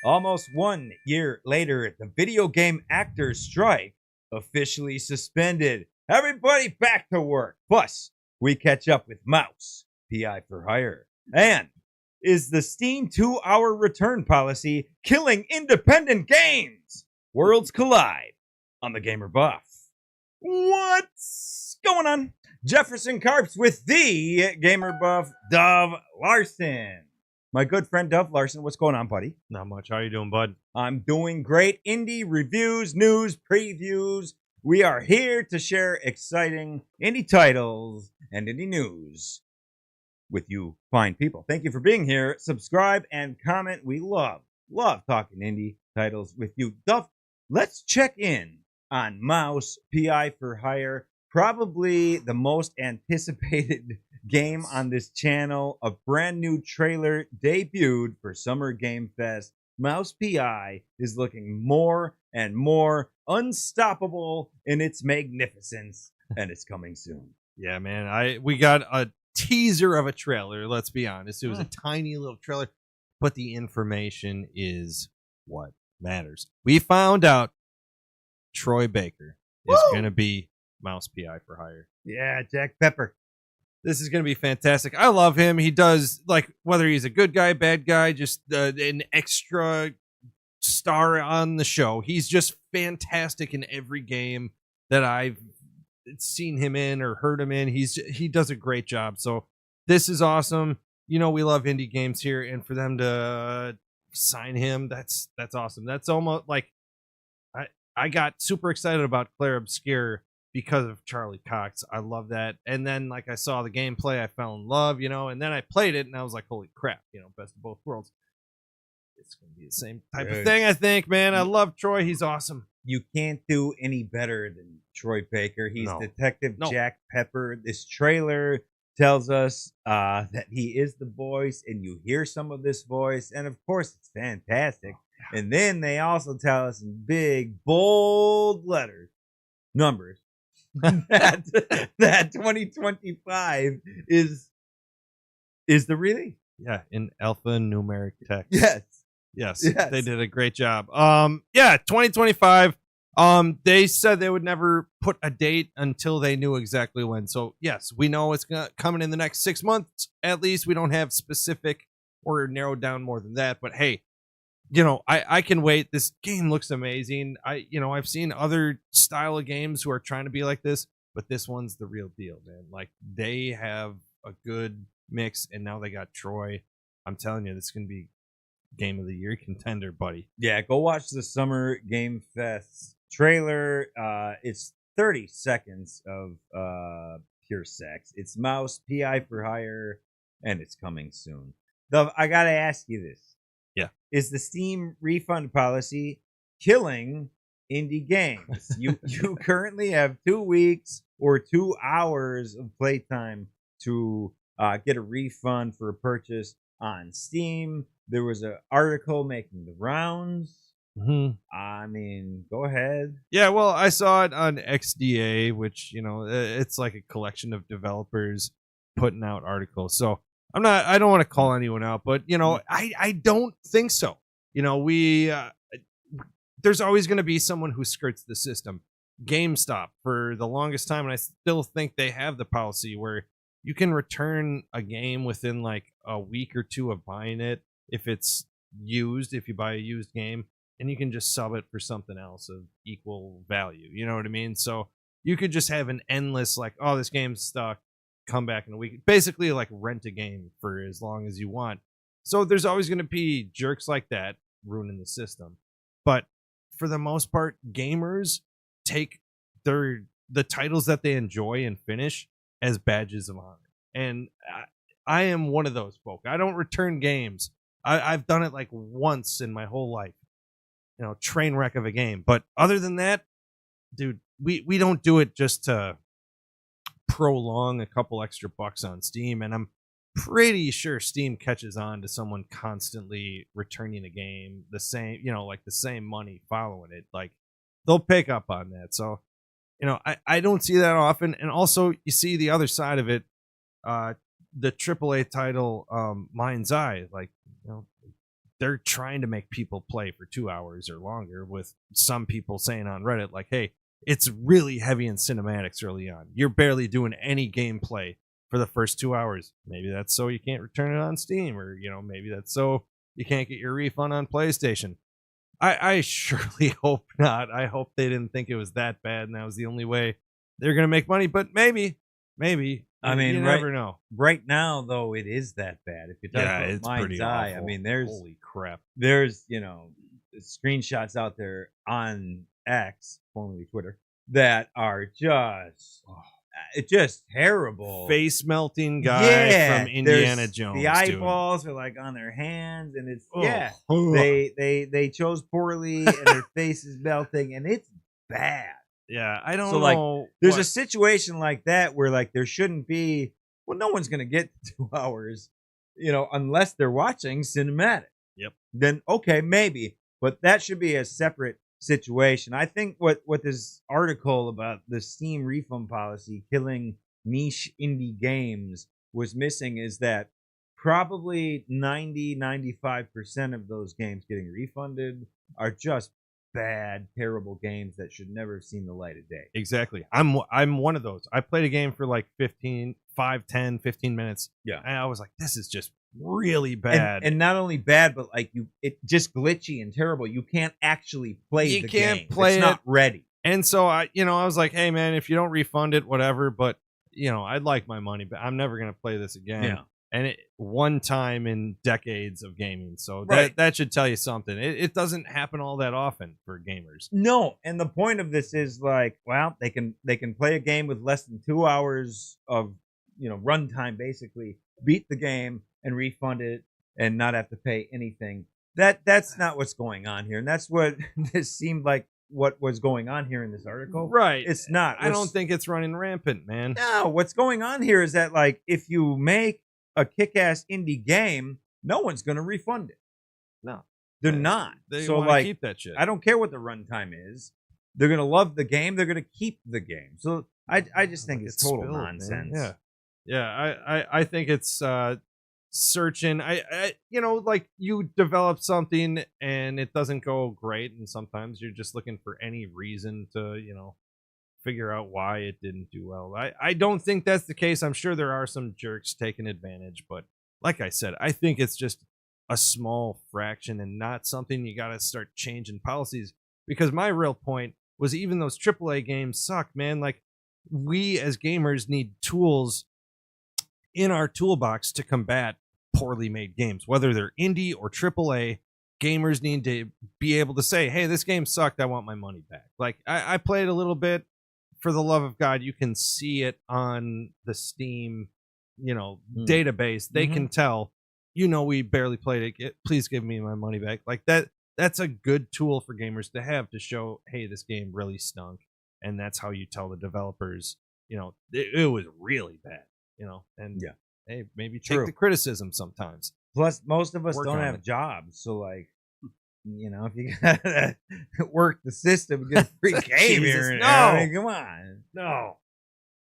Almost 1 year later, the video game actors strike officially suspended. Everybody back to work. Plus, we catch up with Mouse, PI for hire. And is the Steam 2-hour return policy killing independent games? Worlds collide on the Gamer Buff. What's going on? Jefferson Carps with the Gamer Buff, Dove Larson. My good friend Dove Larson, what's going on, buddy? Not much. How you doing, bud? I'm doing great. Indie reviews, news, previews. We are here to share exciting indie titles and indie news with you fine people. Thank you for being here. Subscribe and comment. We love talking indie titles with you. Dove, let's check in on Mouse, PI for hire. Probably the most anticipated game on this channel. A brand new trailer debuted for Summer Game Fest. Mouse PI is looking more and more unstoppable in its magnificence, and it's coming soon. Yeah, man. We got a teaser of a trailer. Let's be honest. It was a tiny little trailer, but the information is what matters. We found out Troy Baker is going to be Mouse PI for hire. Yeah, Jack Pepper. This is going to be fantastic. I love him. He does, like, whether he's a good guy, bad guy, just an extra star on the show. He's just fantastic in every game that I've seen him in or heard him in. He does a great job. So this is awesome. You know, we love indie games here, and for them to sign him, that's awesome. That's almost like I got super excited about Claire Obscure because of Charlie Cox. I love that. And then, like, I saw the gameplay, I fell in love, you know, and then I played it and I was like, holy crap, you know, best of both worlds. It's going to be the same type of thing, I think, man. I love Troy. He's awesome. You can't do any better than Troy Baker. He's Detective Jack Pepper. This trailer tells us that he is the voice, and you hear some of this voice, and of course, it's fantastic. And then they also tell us in big, bold numbers, that 2025 is the release. Yeah, in alphanumeric text. Yes. They did a great job. 2025. They said they would never put a date until they knew exactly when. So yes, we know it's coming in the next 6 months. At least we don't have specific or narrowed down more than that. But hey, you know, I can wait. This game looks amazing. I've seen other style of games who are trying to be like this, but this one's the real deal, man. Like, they have a good mix, and now they got Troy. I'm telling you, this can be Game of the Year contender, buddy. Yeah, go watch the Summer Game Fest trailer. It's 30 seconds of pure sex. It's Mouse, PI for hire, and it's coming soon. I gotta ask you this. Yeah. Is the Steam refund policy killing indie games? You currently have 2 weeks or 2 hours of playtime to get a refund for a purchase on Steam. There was an article making the rounds. I mean, go ahead. Yeah, well, I saw it on XDA, which, you know, it's like a collection of developers putting out articles. So I don't want to call anyone out, but, you know, I don't think so. You know, there's always going to be someone who skirts the system. GameStop for the longest time, and I still think they have the policy where you can return a game within like a week or two of buying it if it's used, if you buy a used game, and you can just sub it for something else of equal value. You know what I mean? So you could just have an endless, like, oh, this game's stuck, come back in a week. Basically, like, rent a game for as long as you want. So there's always going to be jerks like that ruining the system. But for the most part, gamers take the titles that they enjoy and finish as badges of honor. And I am one of those folk. I don't return games. I've done it like once in my whole life. You know, train wreck of a game. But other than that, dude, we don't do it just to prolong a couple extra bucks on Steam. And I'm pretty sure Steam catches on to someone constantly returning a game the same, you know, like the same money following it. Like, they'll pick up on that. So, you know, I don't see that often. And also, you see the other side of it. The AAA title, Mind's Eye, like, you know, they're trying to make people play for 2 hours or longer, with some people saying on Reddit, like, hey, it's really heavy in cinematics early on. You're barely doing any gameplay for the first 2 hours. Maybe that's so you can't return it on Steam, or, maybe that's so you can't get your refund on PlayStation. I surely hope not. I hope they didn't think it was that bad and that was the only way they're going to make money, but maybe. I mean, you right, never know. Right now, though, it is that bad. If you talk about it's Mind's pretty Eye, awful. I mean, there's holy crap. There's screenshots out there on X, formerly Twitter, that are just terrible. Face melting guy from Indiana Jones. The eyeballs are like on their hands, and it's they chose poorly, and their face is melting, and it's bad. Yeah, I don't know. Like, there's a situation like that where like there shouldn't be. Well, no one's gonna get 2 hours, unless they're watching cinematic. Yep. Then okay, maybe, but that should be a separate situation. I think what this article about the Steam refund policy killing niche indie games was missing is that probably 95% of those games getting refunded are just bad, terrible games that should never have seen the light of day. Exactly. I'm one of those. I played a game for like 15 minutes. Yeah. And I was like, this is just really bad. And not only bad, but like it just glitchy and terrible. You can't actually play the game. It's not ready. And so I was like, hey man, if you don't refund it, whatever, but I'd like my money, but I'm never going to play this again. Yeah. And one time in decades of gaming. So Right. that should tell you something. It doesn't happen all that often for gamers. No, and the point of this is like, well, they can play a game with less than 2 hours of runtime, basically beat the game and refund it and not have to pay anything. That's not what's going on here, and that's what this seemed like what was going on here in this article. Right. It's not. I don't think it's running rampant, man. No, what's going on here is that like if you make a kick-ass indie game, no one's going to refund it. No, they're not. They so want like to keep that shit. I don't care what the runtime is. They're going to love the game. They're going to keep the game. So I just think it's total nonsense. Man. Yeah. I think it's searching. I like you develop something and it doesn't go great, and sometimes you're just looking for any reason to figure out why it didn't do well. I don't think that's the case. I'm sure there are some jerks taking advantage, but like I said, I think it's just a small fraction and not something you got to start changing policies, because my real point was even those AAA games suck, man. Like, we as gamers need tools in our toolbox to combat poorly made games, whether they're indie or AAA. Gamers need to be able to say, hey, this game sucked, I want my money back. Like, I played a little bit. For the love of God, you can see it on the Steam, database. They can tell, we barely played it. Please give me my money back. Like that. That's a good tool for gamers to have to show, hey, this game really stunk, and that's how you tell the developers, it was really bad, And yeah, hey, maybe take the criticism sometimes. Plus, most of us don't have jobs, so like, if you gotta work the system, get a free game here. No, I mean, come on, no.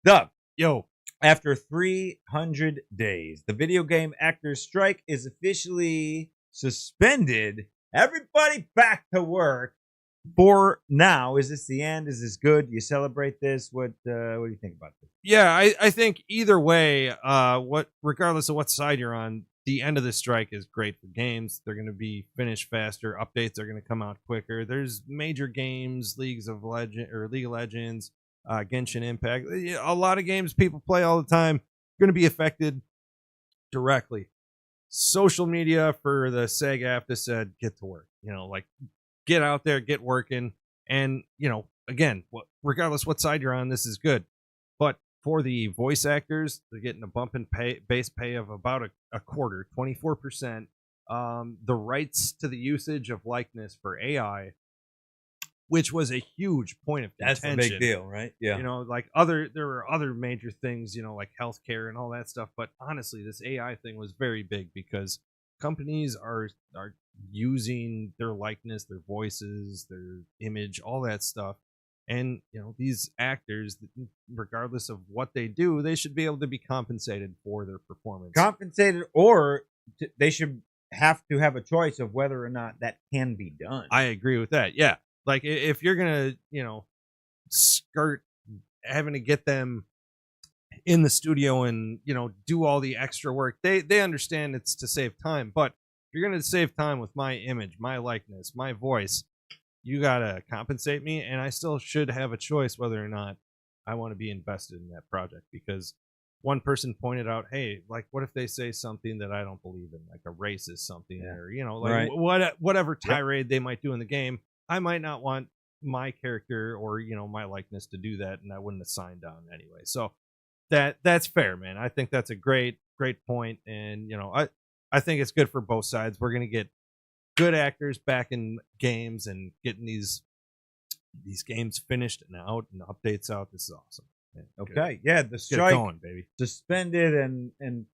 Doug, yo. After 300 days, the video game actors' strike is officially suspended. Everybody back to work for now. Is this the end? Is this good? Do you celebrate this? What do you think about this? Yeah, I think either way, regardless of what side you're on, the end of the strike is great for games. They're going to be finished faster. Updates are going to come out quicker. There's major games, League of Legends, Genshin Impact. A lot of games people play all the time going to be affected directly. Social media for the SAG-AFTRA said, get to work. Like, get out there, get working. And, again, regardless what side you're on, this is good. But for the voice actors, they're getting a bump in base pay of about a quarter, 24%. The rights to the usage of likeness for AI, which was a huge point of contention. That's a big deal, right? Yeah. There were other major things, like healthcare and all that stuff. But honestly, this AI thing was very big because companies are using their likeness, their voices, their image, all that stuff. And, these actors, regardless of what they do, they should be able to be compensated for their performance. Compensated, or they should have to have a choice of whether or not that can be done. I agree with that. Yeah. Like if you're gonna, skirt having to get them in the studio and do all the extra work, they understand it's to save time. But if you're gonna save time with my image, my likeness, my voice, you gotta compensate me, and I still should have a choice whether or not I want to be invested in that project. Because one person pointed out, hey, like, what if they say something that I don't believe in, like a racist something, or Right. whatever tirade they might do in the game. I might not want my character or my likeness to do that, and I wouldn't have signed on anyway. So that's fair, man. I think that's a great point, and I think it's good for both sides. We're gonna get good actors back in games and getting these games finished and out and updates out. This is awesome. Man, Okay, yeah, the Let's get it strike going, baby. suspended, and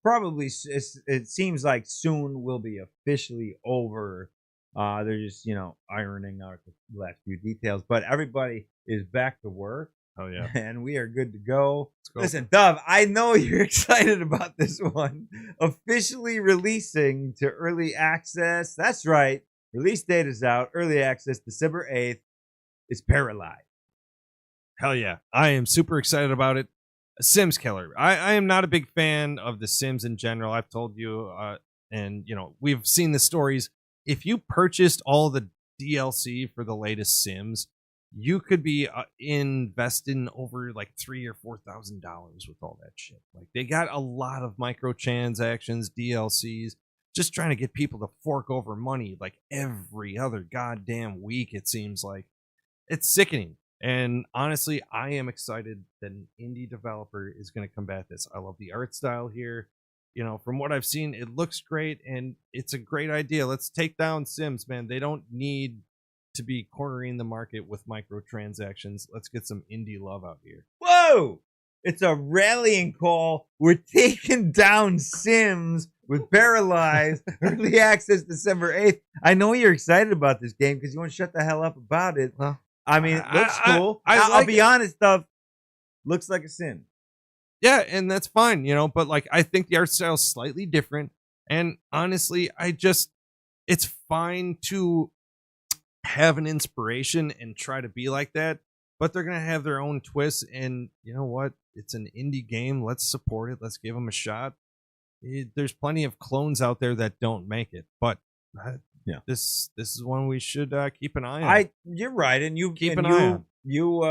probably it seems like soon will be officially over. They're just ironing out the last few details, but everybody is back to work. Oh yeah. And we are good to go. Let's go. Listen, Dove, I know you're excited about this one. Officially releasing to early access. That's right. Release date is out. Early access, December 8th. It's Paralives. Hell yeah. I am super excited about it. A Sims killer. I am not a big fan of the Sims in general. I've told you, and we've seen the stories. If you purchased all the DLC for the latest Sims, you could be investing over like $3,000 or $4,000 with all that shit. Like, they got a lot of microtransactions, DLCs, just trying to get people to fork over money like every other goddamn week. It seems like it's sickening. And honestly, I am excited that an indie developer is going to combat this. I love the art style here. From what I've seen, it looks great, and it's a great idea. Let's take down Sims, man. They don't need to be cornering the market with microtransactions. Let's get some indie love out here. Whoa! It's a rallying call. We're taking down Sims with Paralives. Early access December 8th. I know you're excited about this game because you want to shut the hell up about it. Well, I mean, it looks cool. I'll be honest, stuff looks like a Sim. Yeah, and that's fine, but like, I think the art style is slightly different. And honestly, it's fine to have an inspiration and try to be like that, but they're going to have their own twists. And you know what? It's an indie game. Let's support it. Let's give them a shot. There's plenty of clones out there that don't make it, but this is one we should keep an eye on. You're right, and you keep an eye on. You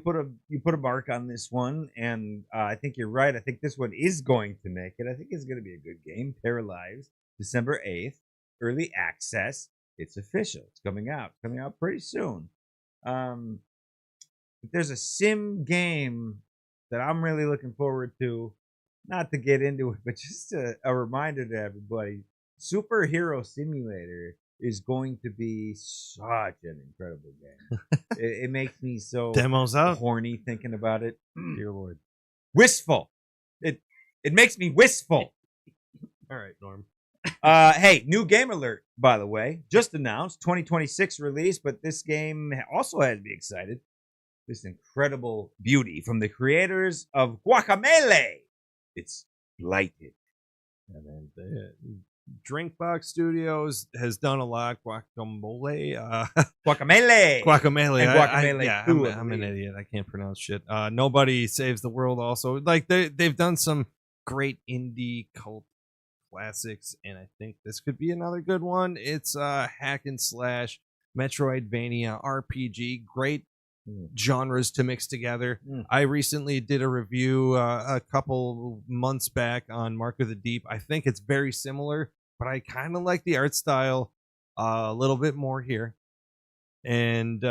put a mark on this one, and I think you're right. I think this one is going to make it. I think it's going to be a good game. Paralives, December 8th, early access. It's official. It's coming out pretty soon. If there's a sim game that I'm really looking forward to, not to get into it, but just a reminder to everybody, Superhero Simulator is going to be such an incredible game. it makes me so Demos out. horny thinking about it. Dear Lord. Wistful. It makes me wistful. All right, Norm. Hey, new game alert, by the way. Just announced 2026 release, but this game also has me excited. This incredible beauty from the creators of Guacamelee. It's Blighted. And then the Drinkbox Studios has done a lot. Guacamelee. Guacamelee. Guacamelee. And Guacamelee yeah, 2, I'm an idiot. I can't pronounce shit. Nobody Saves the World also. Like, they've done some great indie cult classics, and I think this could be another good one. It's hack and slash Metroidvania RPG. Great genres to mix together. I recently did a review a couple months back on Mark of the Deep. I think it's very similar, but I kind of like the art style a little bit more here. And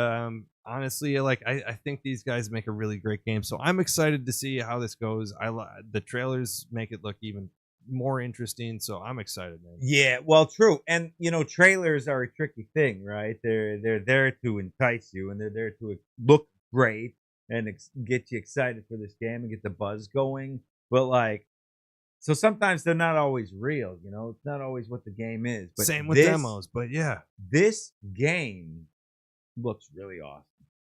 honestly, I think these guys make a really great game, so I'm excited to see how this goes. The trailers make it look even more interesting, so I'm excited, man. Yeah, well, true. And trailers are a tricky thing, right? They're there to entice you, and they're there to look great and get you excited for this game and get the buzz going. But so sometimes they're not always real. It's not always what the game is. But same with demos. But yeah, this game looks really awesome.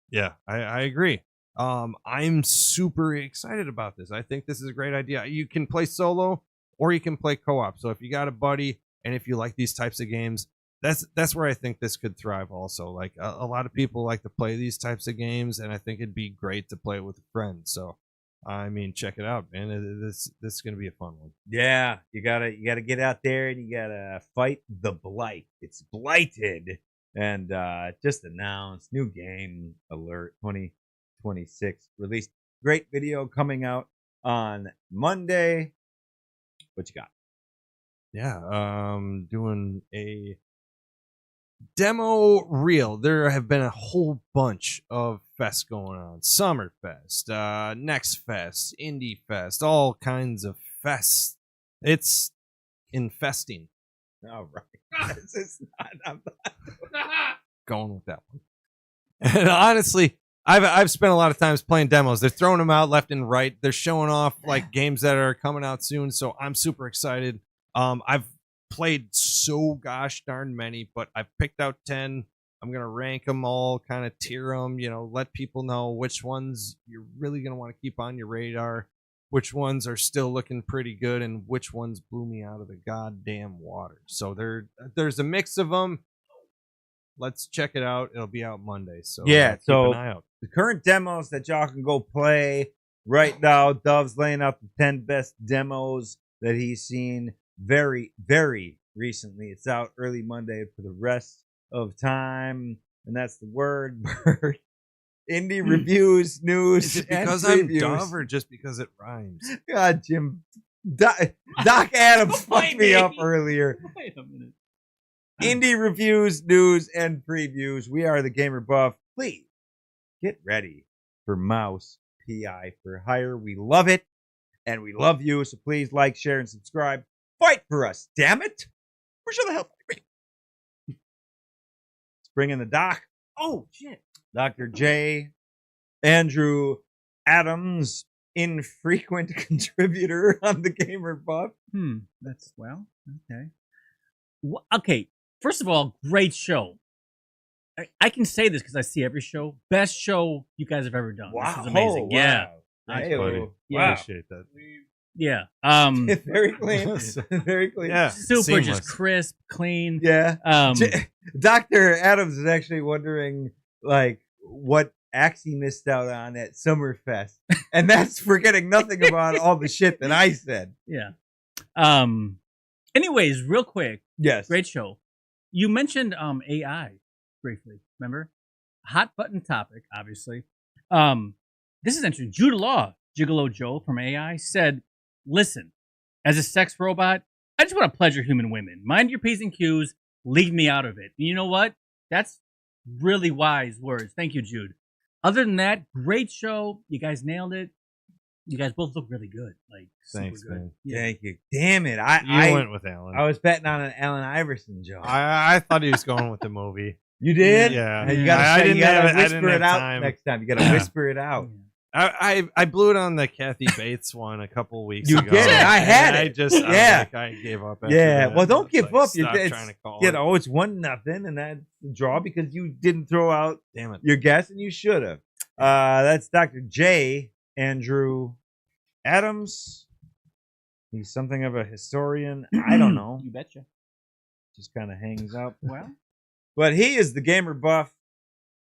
Yeah, I agree. I'm super excited about this. I think this is a great idea. You can play solo or you can play co-op. So if you got a buddy And if you like these types of games, that's where I think this could thrive also. Like a lot of people like to play these types of games, and I think it'd be great to play it with a friend. So I mean, check it out, man. This is gonna be a fun one. Yeah, you gotta get out there and you gotta fight the blight. It's blighted, and just announced new game alert 2026 released. Great video coming out on Monday. What you got? Yeah, doing a demo reel. There have been a whole bunch of fests going on. Summerfest, Next Fest, Indie Fest, all kinds of fests. It's infesting. All right. This is I'm not Going with that one. And honestly, I've spent a lot of times playing demos. They're throwing them out left and right. They're showing off like games that are coming out soon. So I'm super excited. I've played so gosh darn many, but I've picked out 10. I'm gonna rank them all, kind of tier them, let people know which ones you're really gonna want to keep on your radar, which ones are still looking pretty good, and which ones blew me out of the goddamn water. So there's a mix of them. Let's check it out. It'll be out Monday. So Yeah, keep so an eye out. the current demos that y'all can go play right now. Dove's laying out the 10 best demos that he's seen very, very recently. It's out early Monday for the rest of time, and that's the word. Bird. Indie reviews, news, Is it and because I'm previews. Dove or just because it rhymes? God, Jim. Doc Adams fucked me up earlier. Wait a minute. Indie reviews, news, and previews. We are the Gamer Buff. Please get ready for Mouse PI for Hire. We love it, and we love you. So please like, share, and subscribe. Fight for us, damn it! We're sure the hell. Let's bring in the doc. Oh shit. Dr. J. Andrew Adams, infrequent contributor on the Gamer Buff. That's okay. Okay. First of all, great show. I can say this because I see every show. Best show you guys have ever done. This is amazing. Yeah. Thanks, Hey-o. buddy. Yeah. Appreciate that. Yeah. It's very clean. Very clean. Yeah. Super, Seamless. just crisp, clean. Yeah. Um, Dr. Adams is actually wondering, like, what acts he missed out on at Summerfest. And that's forgetting nothing about all the shit that I said. yeah. Anyways, real quick, Yes. great show. You mentioned AI briefly. Remember, hot button topic, obviously. This is interesting. Jude Law, Gigolo Joe from AI, said, "Listen, as a sex robot, I just want to pleasure human women. Mind your P's and Q's. Leave me out of it." And you know what? That's really wise words. Thank you, Jude. Other than that, great show. You guys nailed it. You guys both look really good. Like, Thanks, super good. man. Yeah. Thank you. Damn it. You I went with Alan. I was betting on an Allen Iverson joke. I thought he was going with the movie. You did? Yeah. Hey, you Yeah. gotta, I didn't have it- I whisper didn't it have out time. next time. You gotta Yeah. whisper it out. I blew it on the Kathy Bates one a couple weeks You ago. did? I had And it. I was Yeah. like, I gave up. After Yeah. that. Well, don't I give was up. like, It's, trying to call you it. know, it's 1-0, and that's the draw because you didn't throw out Damn it. your guess, and you should have. That's Dr. J. Andrew Adams. He's something of a historian. I don't know. You betcha. Just kind of hangs out. Well, But he is the Gamer Buff.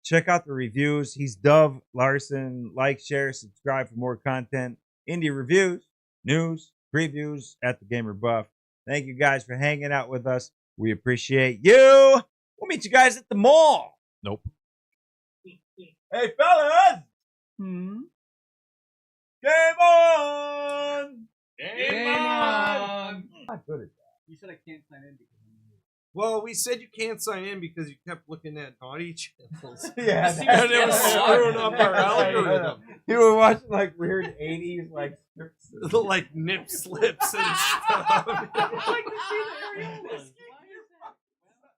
Check out the reviews. He's Dove Larson. Like, share, subscribe for more content. Indie reviews, news, previews at the Gamer Buff. Thank you guys for hanging out with us. We appreciate you. We'll meet you guys at the mall. Nope. Hey, fellas! hmm. Game on! Game on! Not good at that. You said I can't sign in because Well, we said you can't sign in because you kept looking at naughty channels. Yeah, And it was screwing up our algorithm. You were watching like weird 80s like strips. Like nip slips and stuff. I like to see the areolas.